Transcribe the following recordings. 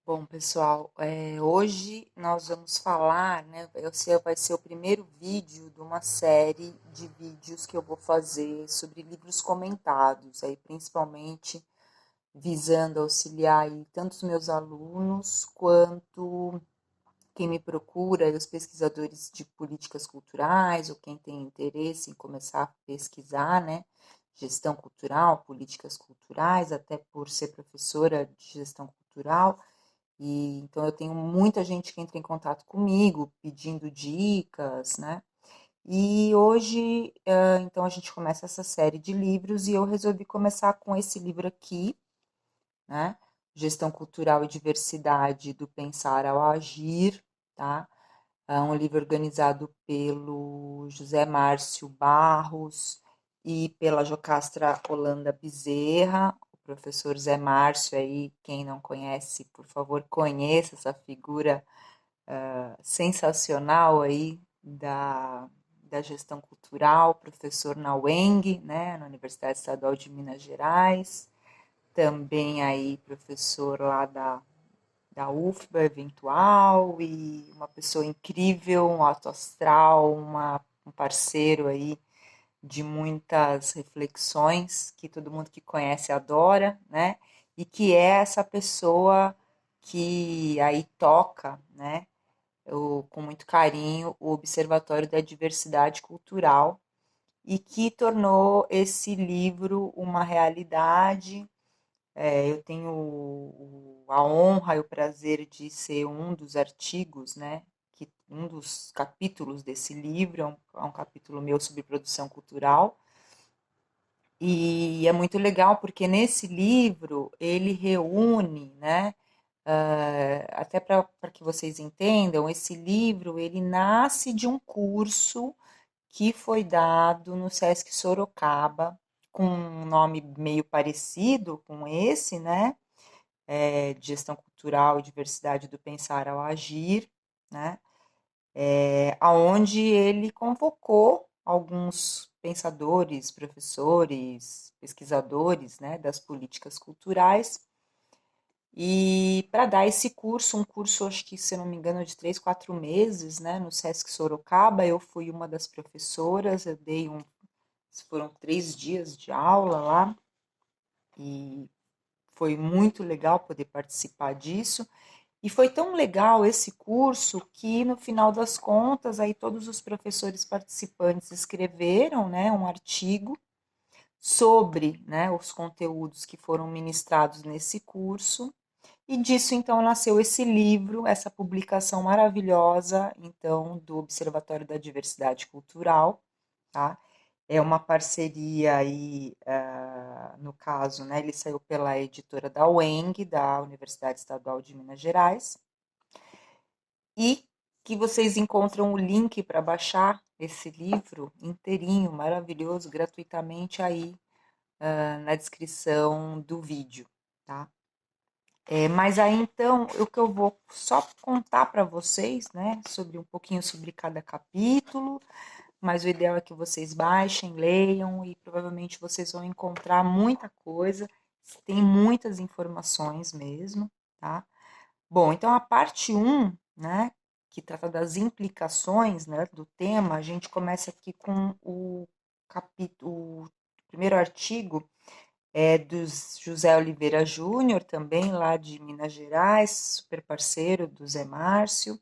Bom, pessoal, hoje nós vamos falar, né? Vai ser o primeiro vídeo de uma série de vídeos que eu vou fazer sobre livros comentados, aí principalmente visando auxiliar aí tanto os meus alunos quanto quem me procura, os pesquisadores de políticas culturais ou quem tem interesse em começar a pesquisar, né? Gestão cultural, políticas culturais, até por ser professora de gestão cultural. E então eu tenho muita gente que entra em contato comigo pedindo dicas, né? E hoje, então a gente começa essa série de livros e eu resolvi começar com esse livro aqui, né? Gestão Cultural e Diversidade do Pensar ao Agir, tá? É um livro organizado pelo José Márcio Barros e pela Jocastra Holanda Bezerra. O professor Zé Márcio aí, quem não conhece, por favor, conheça essa figura sensacional aí da gestão cultural, professor na UENG, né, na Universidade Estadual de Minas Gerais, também aí professor lá da UFBA eventual e uma pessoa incrível, um alto astral, um parceiro aí de muitas reflexões que todo mundo que conhece adora, né? E que é essa pessoa que aí toca, né? Com muito carinho o Observatório da Diversidade Cultural e que tornou esse livro uma realidade. Eu tenho a honra e o prazer de ser um dos artigos, né? Um dos capítulos desse livro é um capítulo meu sobre produção cultural. E é muito legal porque nesse livro ele reúne, né? Até para que vocês entendam, esse livro ele nasce de um curso que foi dado no Sesc Sorocaba, com um nome meio parecido com esse, né? De gestão cultural e diversidade do pensar ao agir, né? Aonde ele convocou alguns pensadores, professores, pesquisadores, né, das políticas culturais e para dar esse curso, um curso, acho que, se não me engano, de 3, 4 meses, né, no Sesc Sorocaba, eu fui uma das professoras, foram 3 dias de aula lá, e foi muito legal poder participar disso. E foi tão legal esse curso que, no final das contas, aí todos os professores participantes escreveram, né, um artigo sobre, né, os conteúdos que foram ministrados nesse curso. E disso, então, nasceu esse livro, essa publicação maravilhosa, então, do Observatório da Diversidade Cultural, tá? É uma parceria aí, no caso, né, ele saiu pela editora da UENG, da Universidade Estadual de Minas Gerais, e que vocês encontram o link para baixar esse livro inteirinho, maravilhoso, gratuitamente aí na descrição do vídeo, tá? Mas aí então o que eu vou só contar para vocês, né, sobre um pouquinho sobre cada capítulo, mas o ideal é que vocês baixem, leiam e provavelmente vocês vão encontrar muita coisa, tem muitas informações mesmo, tá? Bom, então a parte um, né, que trata das implicações, né, do tema, a gente começa aqui com o primeiro artigo do José Oliveira Júnior, também lá de Minas Gerais, super parceiro do Zé Márcio,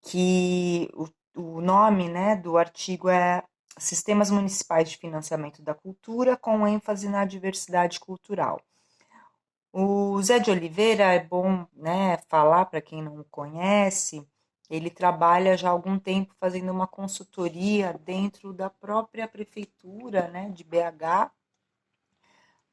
que o nome, né, do artigo é Sistemas Municipais de Financiamento da Cultura, com ênfase na diversidade cultural. O Zé de Oliveira, é bom, né, falar para quem não o conhece, ele trabalha já há algum tempo fazendo uma consultoria dentro da própria prefeitura, né, de BH,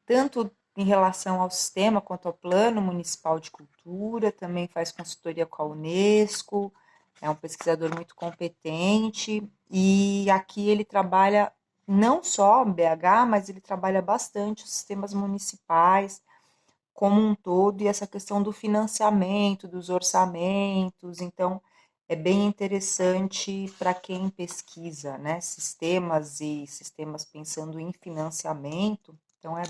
tanto em relação ao sistema quanto ao Plano Municipal de Cultura, também faz consultoria com a Unesco, é um pesquisador muito competente, e aqui ele trabalha não só em BH, mas ele trabalha bastante os sistemas municipais, como um todo e essa questão do financiamento, dos orçamentos. Então, é bem interessante para quem pesquisa, né, sistemas e sistemas pensando em financiamento. Então, é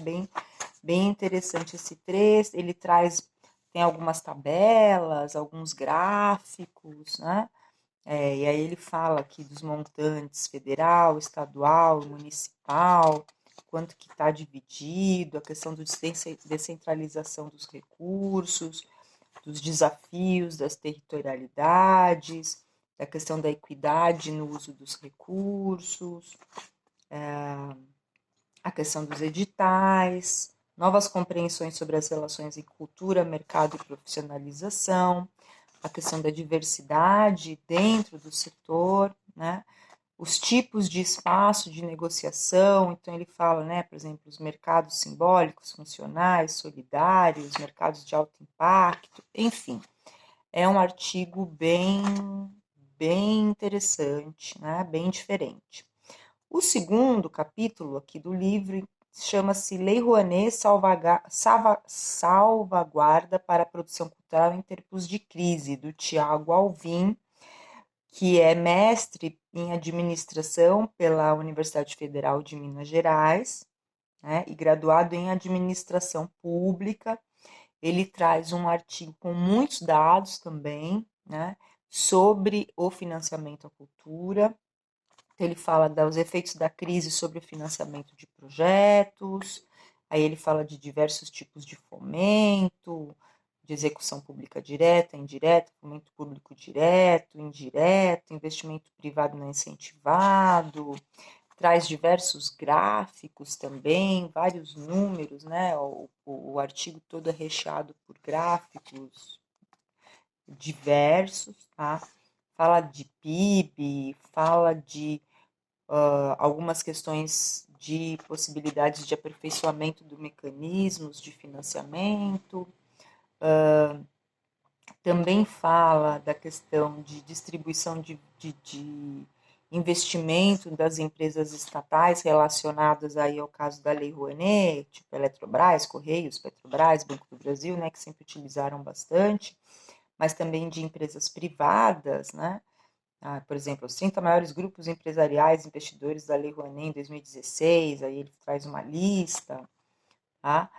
bem interessante esse trecho. Ele traz tem algumas tabelas, alguns gráficos, né? E aí ele fala aqui dos montantes federal, estadual, municipal, quanto que está dividido, a questão da descentralização dos recursos, dos desafios das territorialidades, da questão da equidade no uso dos recursos, a questão dos editais, novas compreensões sobre as relações em cultura, mercado e profissionalização, a questão da diversidade dentro do setor, né? Os tipos de espaço de negociação, então ele fala, né, por exemplo, os mercados simbólicos, funcionais, solidários, mercados de alto impacto, enfim, é um artigo bem interessante, né, bem diferente. O segundo capítulo aqui do livro chama-se Lei Rouanet Salvaguarda para a Produção Cultural em Tempos de Crise, do Tiago Alvim, que é mestre em administração pela Universidade Federal de Minas Gerais, né, e graduado em administração pública. Ele traz um artigo com muitos dados também, né, sobre o financiamento à cultura. Ele fala dos efeitos da crise sobre o financiamento de projetos, aí ele fala de diversos tipos de fomento, de execução pública direta, indireta, fomento público direto, indireto, investimento privado não incentivado, traz diversos gráficos também, vários números, né? O artigo todo é recheado por gráficos diversos, tá? Fala de PIB, fala de algumas questões de possibilidades de aperfeiçoamento do mecanismos de financiamento, também fala da questão de distribuição de investimento das empresas estatais relacionadas aí ao caso da Lei Rouanet, tipo Eletrobras, Correios, Petrobras, Banco do Brasil, né, que sempre utilizaram bastante, mas também de empresas privadas, né, por exemplo, os 30 maiores grupos empresariais investidores da Lei Rouanet em 2016, aí ele traz uma lista, tá?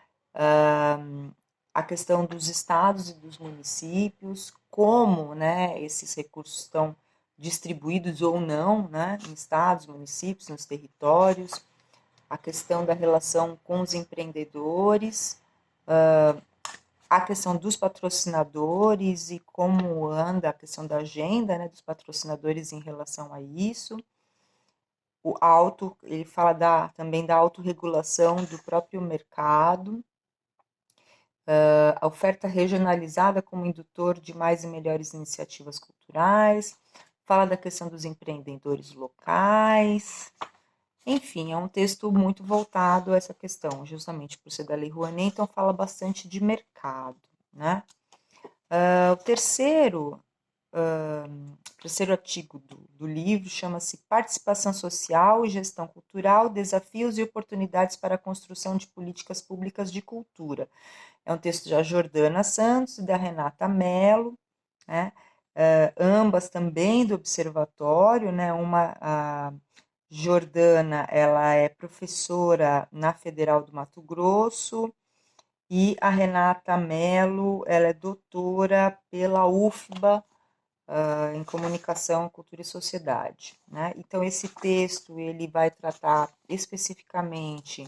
A questão dos estados e dos municípios, como, né, esses recursos estão distribuídos ou não, né, em estados, municípios, nos territórios, a questão da relação com os empreendedores, a questão dos patrocinadores e como anda a questão da agenda, né, dos patrocinadores em relação a isso. Ele fala também da autorregulação do próprio mercado, a oferta regionalizada como indutor de mais e melhores iniciativas culturais, fala da questão dos empreendedores locais. Enfim, é um texto muito voltado a essa questão, justamente por ser da Lei Rouanet, então fala bastante de mercado, né? O terceiro artigo do livro chama-se Participação Social e Gestão Cultural, Desafios e Oportunidades para a Construção de Políticas Públicas de Cultura. É um texto da Jordana Santos e da Renata Mello, né? Ambas também do Observatório, né? A Jordana, ela é professora na Federal do Mato Grosso, e a Renata Mello, ela é doutora pela UFBA, em Comunicação, Cultura e Sociedade, né? Então, esse texto, ele vai tratar especificamente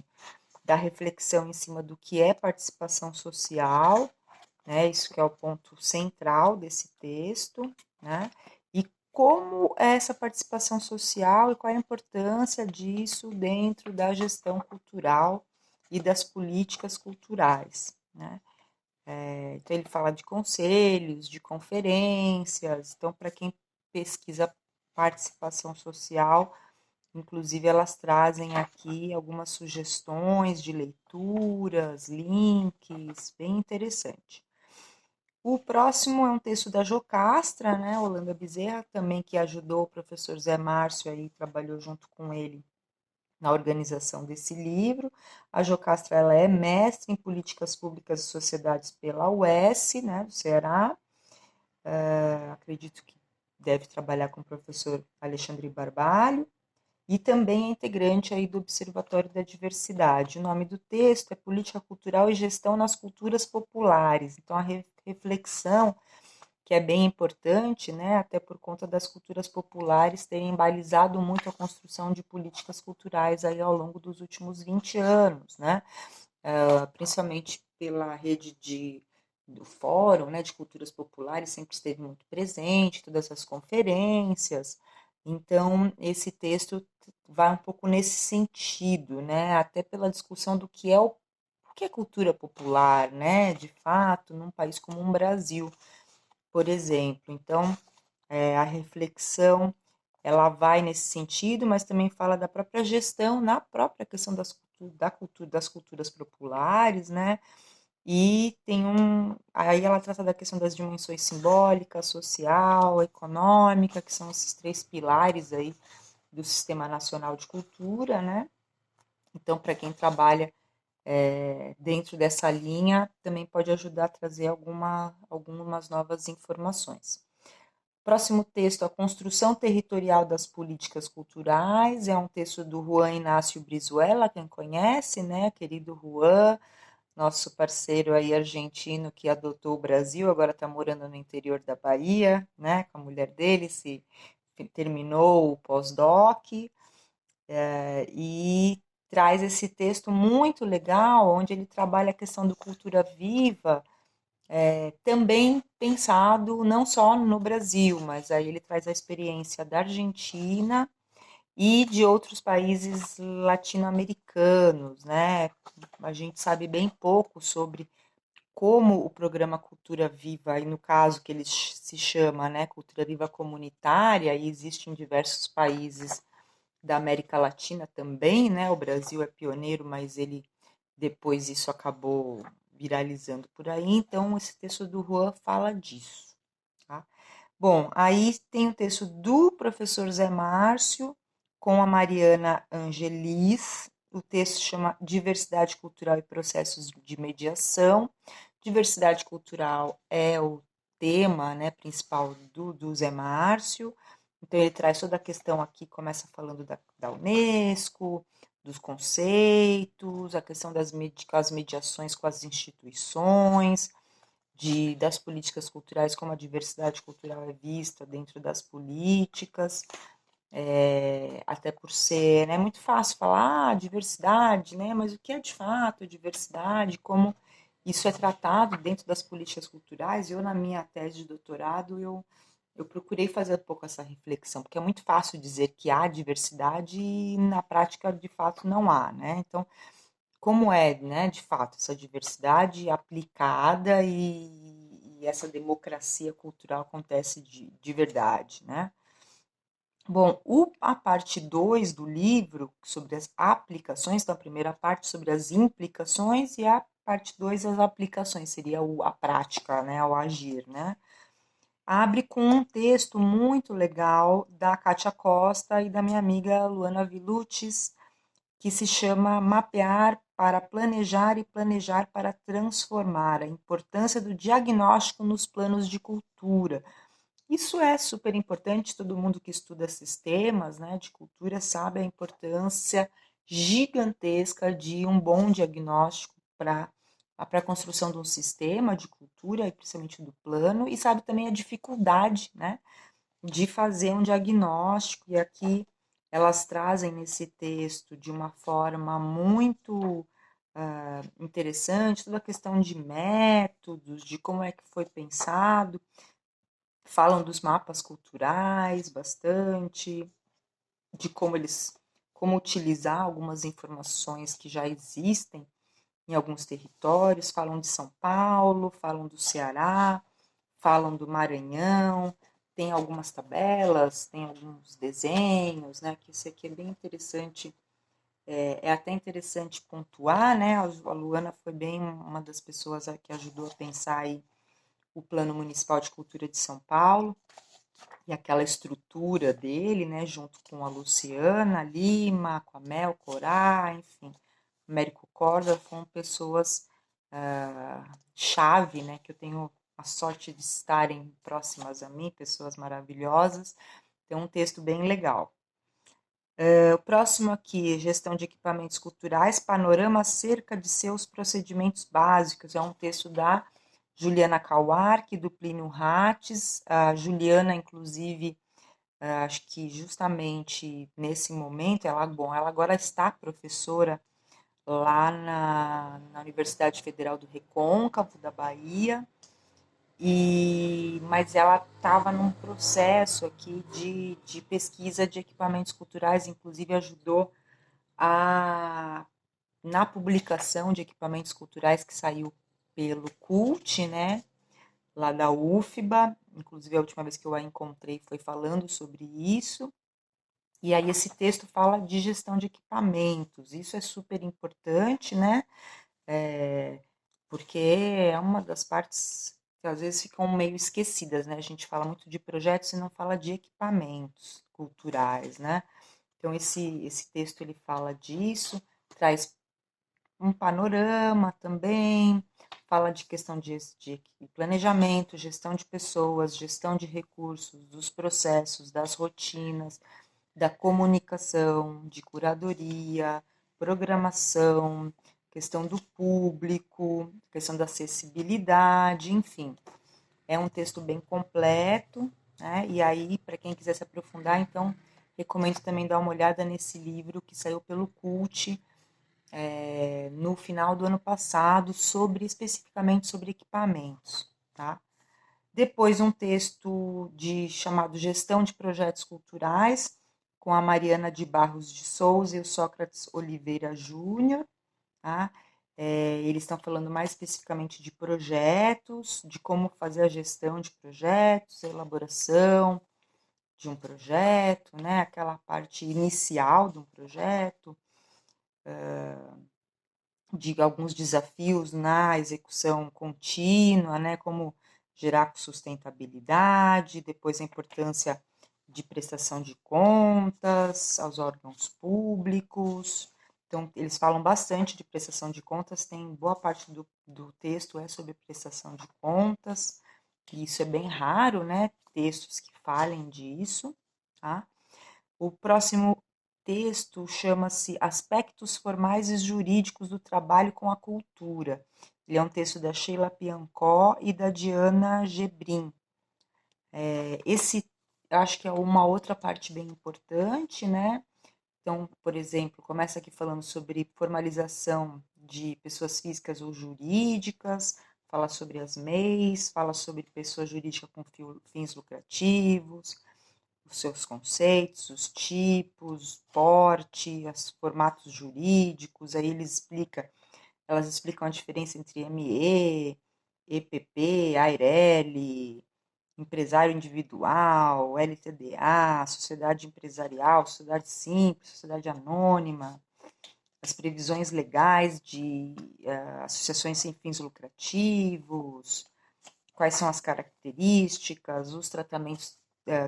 da reflexão em cima do que é participação social, né? Isso que é o ponto central desse texto, né? E como é essa participação social e qual a importância disso dentro da gestão cultural e das políticas culturais, né? Então, ele fala de conselhos, de conferências. Então, para quem pesquisa participação social, inclusive elas trazem aqui algumas sugestões de leituras, links, bem interessante. O próximo é um texto da Jocastra, né, Holanda Bezerra, também que ajudou o professor Zé Márcio aí, trabalhou junto com ele na organização desse livro. A Jocastra, ela é mestre em Políticas Públicas e Sociedades pela UES, né, do Ceará. Acredito que deve trabalhar com o professor Alexandre Barbalho. e também é integrante aí do Observatório da Diversidade. O nome do texto é Política Cultural e Gestão nas Culturas Populares. Então, a reflexão, que é bem importante, né, até por conta das culturas populares terem balizado muito a construção de políticas culturais aí ao longo dos últimos 20 anos, né, principalmente pela rede do Fórum, né, de Culturas Populares, sempre esteve muito presente, todas as conferências. Então, esse texto vai um pouco nesse sentido, né, até pela discussão do que é o que é cultura popular, né, de fato, num país como o Brasil, por exemplo. Então, a reflexão ela vai nesse sentido, mas também fala da própria gestão na própria questão das culturas populares, né? E tem aí ela trata da questão das dimensões simbólica, social, econômica, que são esses três pilares aí do Sistema Nacional de Cultura, né? Então, para quem trabalha dentro dessa linha, também pode ajudar a trazer algumas novas informações. Próximo texto, A Construção Territorial das Políticas Culturais, é um texto do Juan Inácio Brizuela, quem conhece, né, querido Juan, nosso parceiro aí argentino que adotou o Brasil, agora está morando no interior da Bahia, né, com a mulher dele, terminou o pós-doc, e traz esse texto muito legal, onde ele trabalha a questão do cultura viva, também pensado não só no Brasil, mas aí ele traz a experiência da Argentina e de outros países latino-americanos, né? A gente sabe bem pouco sobre como o programa Cultura Viva, e no caso que ele se chama, né, Cultura Viva Comunitária, e existe em diversos países da América Latina também, né? O Brasil é pioneiro, mas ele depois isso acabou viralizando por aí. Então, esse texto do Juan fala disso. Tá? Bom, aí tem o texto do professor Zé Márcio com a Mariana Angelis. O texto chama Diversidade Cultural e Processos de Mediação. Diversidade cultural é o tema, né, principal do Zé Márcio. Então, ele traz toda a questão aqui, começa falando da Unesco, dos conceitos, a questão das mediações com as instituições, das políticas culturais, como a diversidade cultural é vista dentro das políticas, até por ser, né, muito fácil falar diversidade, né, mas o que é de fato diversidade, como isso é tratado dentro das políticas culturais. Eu, na minha tese de doutorado, eu procurei fazer um pouco essa reflexão, porque é muito fácil dizer que há diversidade e na prática, de fato, não há, né? Então, como é, né, de fato, essa diversidade aplicada e essa democracia cultural acontece de verdade, né? Bom, a parte 2 do livro, sobre as aplicações, então a primeira parte sobre as implicações e a parte 2 as aplicações, seria a prática, né, o agir, né? Abre com um texto muito legal da Kátia Costa e da minha amiga Luana Vilutis, que se chama Mapear para Planejar e Planejar para Transformar, a importância do diagnóstico nos planos de cultura. Isso é super importante, todo mundo que estuda sistemas, né, de cultura sabe a importância gigantesca de um bom diagnóstico para a construção de um sistema de cultura, e principalmente do plano, e sabe também a dificuldade, né, de fazer um diagnóstico, e aqui elas trazem nesse texto de uma forma muito interessante toda a questão de métodos, de como é que foi pensado, falam dos mapas culturais bastante, de como utilizar algumas informações que já existem em alguns territórios, falam de São Paulo, falam do Ceará, falam do Maranhão, tem algumas tabelas, tem alguns desenhos, né, que isso aqui é bem interessante, é até interessante pontuar, né, a Luana foi bem uma das pessoas que ajudou a pensar aí o Plano Municipal de Cultura de São Paulo, e aquela estrutura dele, né, junto com a Luciana Lima, com a Mel Corá, enfim, Américo Corda, foram pessoas chave, né, que eu tenho a sorte de estarem próximas a mim, pessoas maravilhosas. Tem um texto bem legal. O próximo aqui, gestão de equipamentos culturais, panorama acerca de seus procedimentos básicos. É um texto da Juliana Kauark, do Plínio Rates. A Juliana, inclusive, acho que justamente nesse momento, ela agora está professora lá na Universidade Federal do Recôncavo, da Bahia, mas ela estava num processo aqui de pesquisa de equipamentos culturais, inclusive ajudou a, na publicação de equipamentos culturais que saiu pelo CULT, né, lá da UFBA, inclusive a última vez que eu a encontrei foi falando sobre isso, e aí esse texto fala de gestão de equipamentos, isso é super importante, né, é, porque é uma das partes que às vezes ficam meio esquecidas, né, a gente fala muito de projetos e não fala de equipamentos culturais, né, então esse texto ele fala disso, traz um panorama também, fala de questão de planejamento, gestão de pessoas, gestão de recursos, dos processos, das rotinas, da comunicação, de curadoria, programação, questão do público, questão da acessibilidade, enfim. É um texto bem completo, né? E aí, para quem quiser se aprofundar, então, recomendo também dar uma olhada nesse livro que saiu pelo CULT, no final do ano passado, especificamente sobre equipamentos, tá? Depois um texto chamado Gestão de Projetos Culturais, com a Mariana de Barros de Souza e o Sócrates Oliveira Júnior, tá? Eles estão falando mais especificamente de projetos, de como fazer a gestão de projetos, a elaboração de um projeto, né? Aquela parte inicial de um projeto, de alguns desafios na execução contínua, né, como gerar sustentabilidade, depois a importância de prestação de contas aos órgãos públicos. Então, eles falam bastante de prestação de contas, tem boa parte do texto é sobre prestação de contas, e isso é bem raro, né, textos que falem disso, tá? O próximo texto chama-se Aspectos Formais e Jurídicos do Trabalho com a Cultura. Ele é um texto da Sheila Piancó e da Diana Gebrim. Esse, acho que é uma outra parte bem importante, né? Então, por exemplo, começa aqui falando sobre formalização de pessoas físicas ou jurídicas, fala sobre as MEIs, fala sobre pessoa jurídica com fins lucrativos, os seus conceitos, os tipos, porte, os formatos jurídicos, aí elas explicam a diferença entre ME, EPP, AIRELI, empresário individual, LTDA, sociedade empresarial, sociedade simples, sociedade anônima, as previsões legais de associações sem fins lucrativos, quais são as características, os tratamentos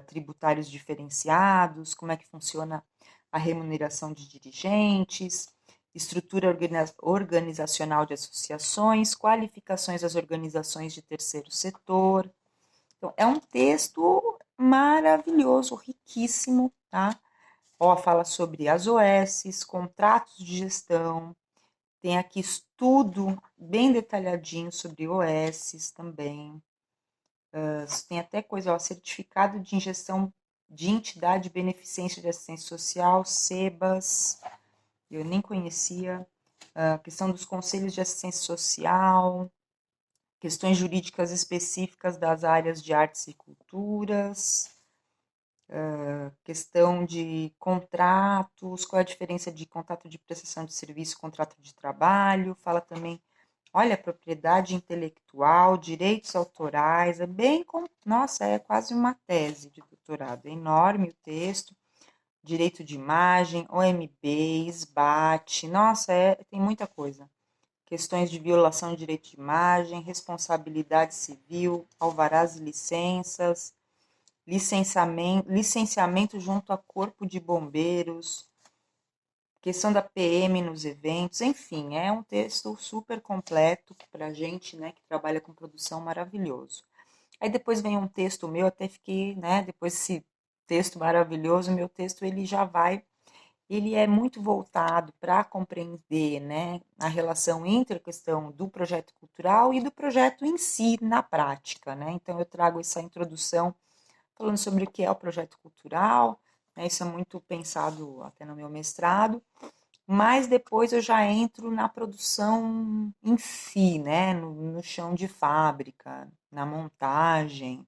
tributários diferenciados, como é que funciona a remuneração de dirigentes, estrutura organizacional de associações, qualificações das organizações de terceiro setor. Então, é um texto maravilhoso, riquíssimo, tá? Ó, fala sobre as OS, contratos de gestão, tem aqui estudo bem detalhadinho sobre OS também. Tem até coisa, ó, certificado de injeção de entidade de beneficência de assistência social, SEBAS, eu nem conhecia, a questão dos conselhos de assistência social, questões jurídicas específicas das áreas de artes e culturas, questão de contratos, qual é a diferença de contrato de prestação de serviço e contrato de trabalho, fala também, olha, propriedade intelectual, direitos autorais, é bem, nossa, é quase uma tese de doutorado, é enorme o texto, direito de imagem, OMB, SBAT, nossa, tem muita coisa. Questões de violação de direito de imagem, responsabilidade civil, alvarás e licenças, licenciamento junto a corpo de bombeiros, questão da PM nos eventos, enfim, é um texto super completo para a gente, né, que trabalha com produção, maravilhoso. Aí depois vem um texto meu, até fiquei, né, depois desse texto maravilhoso, meu texto ele já vai ele é muito voltado para compreender, né, a relação entre a questão do projeto cultural e do projeto em si, na prática, né? Então, eu trago essa introdução falando sobre o que é o projeto cultural, né? Isso é muito pensado até no meu mestrado, mas depois eu já entro na produção em si, né, no chão de fábrica, na montagem,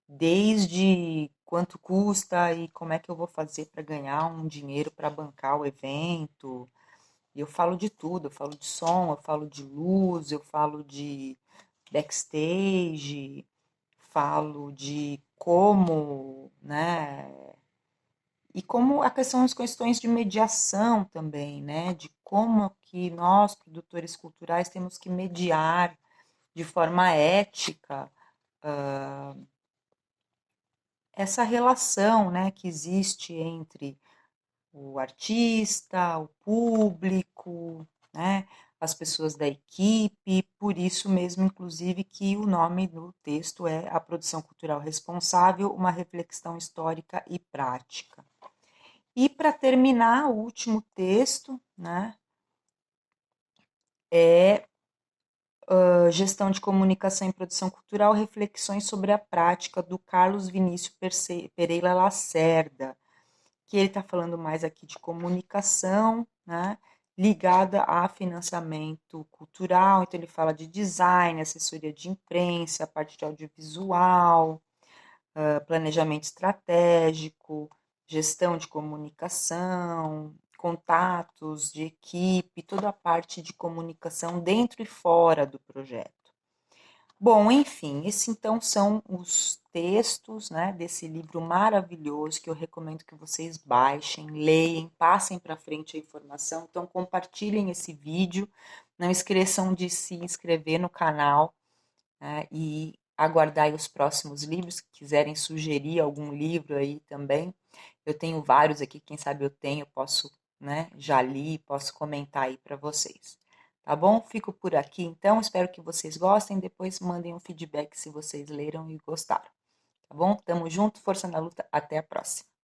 desde quanto custa e como é que eu vou fazer para ganhar um dinheiro para bancar o evento. E eu falo de tudo, eu falo de som, eu falo de luz, eu falo de backstage, falo de como, né, e como a questão as questões de mediação também, né, de como que nós, produtores culturais, temos que mediar de forma ética essa relação, né, que existe entre o artista, o público, né, as pessoas da equipe, por isso mesmo, inclusive, que o nome do texto é A Produção Cultural Responsável, uma reflexão histórica e prática. E para terminar, o último texto, né, é Gestão de Comunicação e Produção Cultural, reflexões sobre a prática, do Carlos Vinícius Pereira Lacerda, que ele está falando mais aqui de comunicação, né, ligada a financiamento cultural, então ele fala de design, assessoria de imprensa, a parte de audiovisual, planejamento estratégico, gestão de comunicação, contatos de equipe, toda a parte de comunicação dentro e fora do projeto. Bom, enfim, esses então são os textos, né, desse livro maravilhoso que eu recomendo que vocês baixem, leiam, passem para frente a informação. Então, compartilhem esse vídeo. Não esqueçam de se inscrever no canal, né, e aguardar os próximos livros. Se quiserem sugerir algum livro aí também, eu tenho vários aqui. Quem sabe eu tenho, posso, né, já li, posso comentar aí para vocês. Tá bom? Fico por aqui então. Espero que vocês gostem. Depois mandem um feedback se vocês leram e gostaram. Tá bom? Tamo junto, força na luta. Até a próxima.